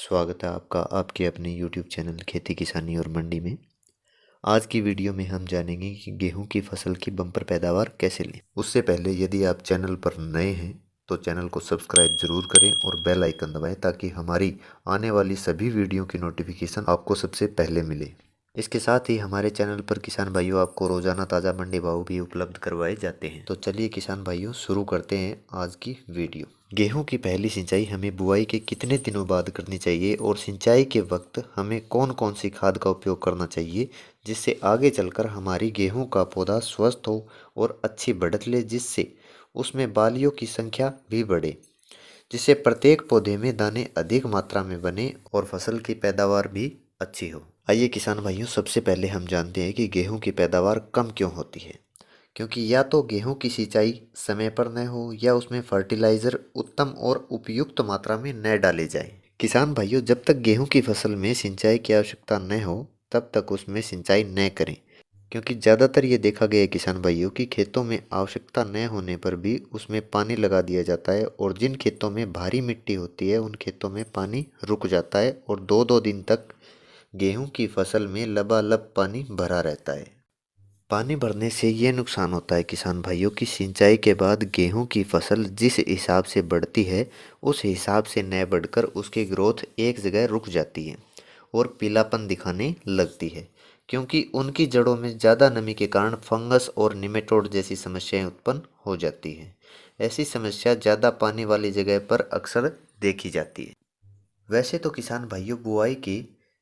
स्वागत है आपका आपके अपने YouTube चैनल खेती किसानी और मंडी में। आज की वीडियो में हम जानेंगे कि गेहूं की फसल की बम्पर पैदावार कैसे लें। उससे पहले यदि आप चैनल पर नए हैं तो चैनल को सब्सक्राइब जरूर करें और बेल आइकन दबाएं ताकि हमारी आने वाली सभी वीडियो की नोटिफिकेशन आपको सबसे पहले मिले। इसके साथ ही हमारे चैनल पर किसान भाइयों आपको रोजाना ताज़ा मंडी भाव भी उपलब्ध करवाए जाते हैं। तो चलिए किसान भाइयों शुरू करते हैं आज की वीडियो। गेहूं की पहली सिंचाई हमें बुआई के कितने दिनों बाद करनी चाहिए और सिंचाई के वक्त हमें कौन कौन सी खाद का उपयोग करना चाहिए जिससे आगे चलकर हमारी गेहूं का पौधा स्वस्थ हो और अच्छी बढ़त ले, जिससे उसमें बालियों की संख्या भी बढ़े, जिससे प्रत्येक पौधे में दाने अधिक मात्रा में बने और फसल की पैदावार भी अच्छी हो। आइए किसान भाइयों, सबसे पहले हम जानते हैं कि गेहूं की पैदावार कम क्यों होती है। क्योंकि या तो गेहूं की सिंचाई समय पर न हो या उसमें फर्टिलाइज़र उत्तम और उपयुक्त मात्रा में न डाले जाए। किसान भाइयों, जब तक गेहूं की फसल में सिंचाई की आवश्यकता न हो तब तक उसमें सिंचाई न करें। क्योंकि ज़्यादातर ये देखा गया है किसान भाइयों कि खेतों में आवश्यकता न होने पर भी उसमें पानी लगा दिया जाता है और जिन खेतों में भारी मिट्टी होती है उन खेतों में पानी रुक जाता है और दो दो दिन तक गेहूं की फसल में लबालब पानी भरा रहता है। पानी भरने से ये नुकसान होता है किसान भाइयों की सिंचाई के बाद गेहूं की फसल जिस हिसाब से बढ़ती है उस हिसाब से न बढ़कर उसकी ग्रोथ एक जगह रुक जाती है और पीलापन दिखाने लगती है, क्योंकि उनकी जड़ों में ज़्यादा नमी के कारण फंगस और निमेटोड जैसी समस्याएं उत्पन्न हो जाती हैं। ऐसी समस्या ज़्यादा पानी वाली जगह पर अक्सर देखी जाती है। वैसे तो किसान भाइयों बुआई के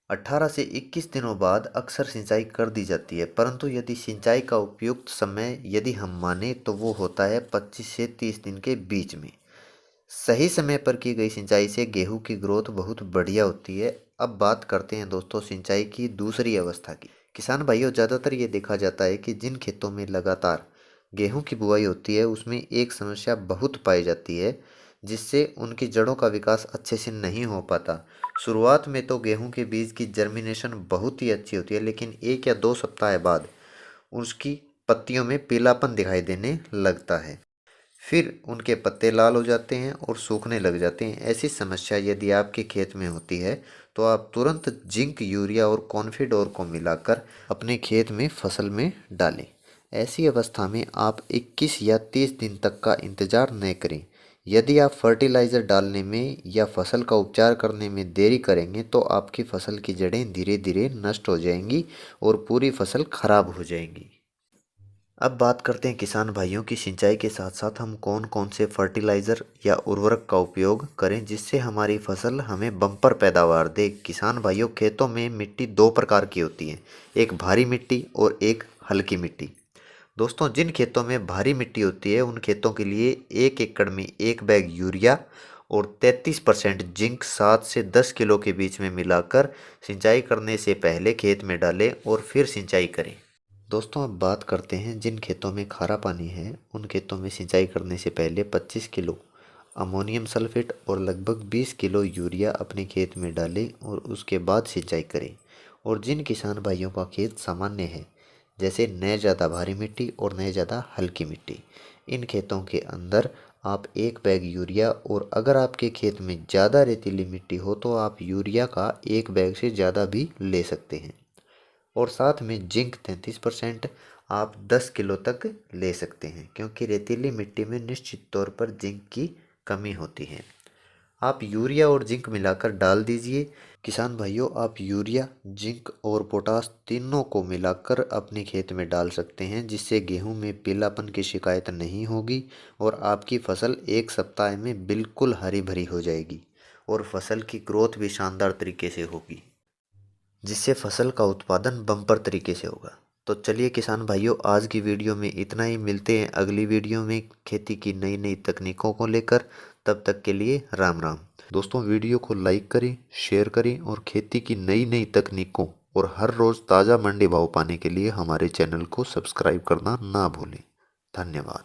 18 से 21 दिनों बाद अक्सर सिंचाई कर दी जाती है, परंतु यदि सिंचाई का उपयुक्त समय यदि हम माने तो वो होता है 25 से 30 दिन के बीच में। सही समय पर की गई सिंचाई से गेहूं की ग्रोथ बहुत बढ़िया होती है। अब बात करते हैं दोस्तों सिंचाई की दूसरी अवस्था की। किसान भाइयों, ज़्यादातर ये देखा जाता है कि जिन खेतों में लगातार गेहूं की बुआई होती है उसमें एक समस्या बहुत पाई जाती है, जिससे उनकी जड़ों का विकास अच्छे से नहीं हो पाता। शुरुआत में तो गेहूं के बीज की जर्मिनेशन बहुत ही अच्छी होती है, लेकिन 1 या 2 सप्ताह बाद उसकी पत्तियों में पीलापन दिखाई देने लगता है। फिर उनके पत्ते लाल हो जाते हैं और सूखने लग जाते हैं। ऐसी समस्या यदि आपके खेत में होती है तो आप तुरंत जिंक, यूरिया और कॉन्फिडोर को मिलाकर अपने खेत में फसल में डालें। ऐसी अवस्था में आप 21 या 30 दिन तक का इंतज़ार न करें। यदि आप फर्टिलाइज़र डालने में या फसल का उपचार करने में देरी करेंगे तो आपकी फसल की जड़ें धीरे धीरे नष्ट हो जाएंगी और पूरी फसल खराब हो जाएंगी। अब बात करते हैं किसान भाइयों की सिंचाई के साथ साथ हम कौन कौन से फर्टिलाइज़र या उर्वरक का उपयोग करें जिससे हमारी फसल हमें बम्पर पैदावार दे। किसान भाइयों, खेतों में मिट्टी दो प्रकार की होती है, एक भारी मिट्टी और एक हल्की मिट्टी। दोस्तों, जिन खेतों में भारी मिट्टी होती है उन खेतों के लिए 1 एकड़ में 1 बैग यूरिया और 33% जिंक 7 से 10 किलो के बीच में मिलाकर सिंचाई करने से पहले खेत में डालें और फिर सिंचाई करें। दोस्तों, अब बात करते हैं जिन खेतों में खारा पानी है उन खेतों में सिंचाई करने से पहले 25 किलो अमोनियम सल्फेट और लगभग 20 किलो यूरिया अपने खेत में डालें और उसके बाद सिंचाई करें। और जिन किसान भाइयों का खेत सामान्य है, जैसे न ज़्यादा भारी मिट्टी और न ज़्यादा हल्की मिट्टी, इन खेतों के अंदर आप 1 बैग यूरिया, और अगर आपके खेत में ज़्यादा रेतीली मिट्टी हो तो आप यूरिया का 1 बैग से ज़्यादा भी ले सकते हैं। और साथ में जिंक 33% आप 10 किलो तक ले सकते हैं, क्योंकि रेतीली मिट्टी में निश्चित तौर पर जिंक की कमी होती है। आप यूरिया और जिंक मिलाकर डाल दीजिए। किसान भाइयों, आप यूरिया, जिंक और पोटास तीनों को मिलाकर अपने खेत में डाल सकते हैं, जिससे गेहूं में पीलापन की शिकायत नहीं होगी और आपकी फसल 1 सप्ताह में बिल्कुल हरी भरी हो जाएगी और फसल की ग्रोथ भी शानदार तरीके से होगी, जिससे फसल का उत्पादन बम्पर तरीके से होगा। तो चलिए किसान भाइयों, आज की वीडियो में इतना ही। मिलते हैं अगली वीडियो में खेती की नई नई तकनीकों को लेकर। तब तक के लिए राम राम। दोस्तों, वीडियो को लाइक करें, शेयर करें और खेती की नई नई तकनीकों और हर रोज़ ताज़ा मंडी भाव पाने के लिए हमारे चैनल को सब्सक्राइब करना ना भूलें। धन्यवाद।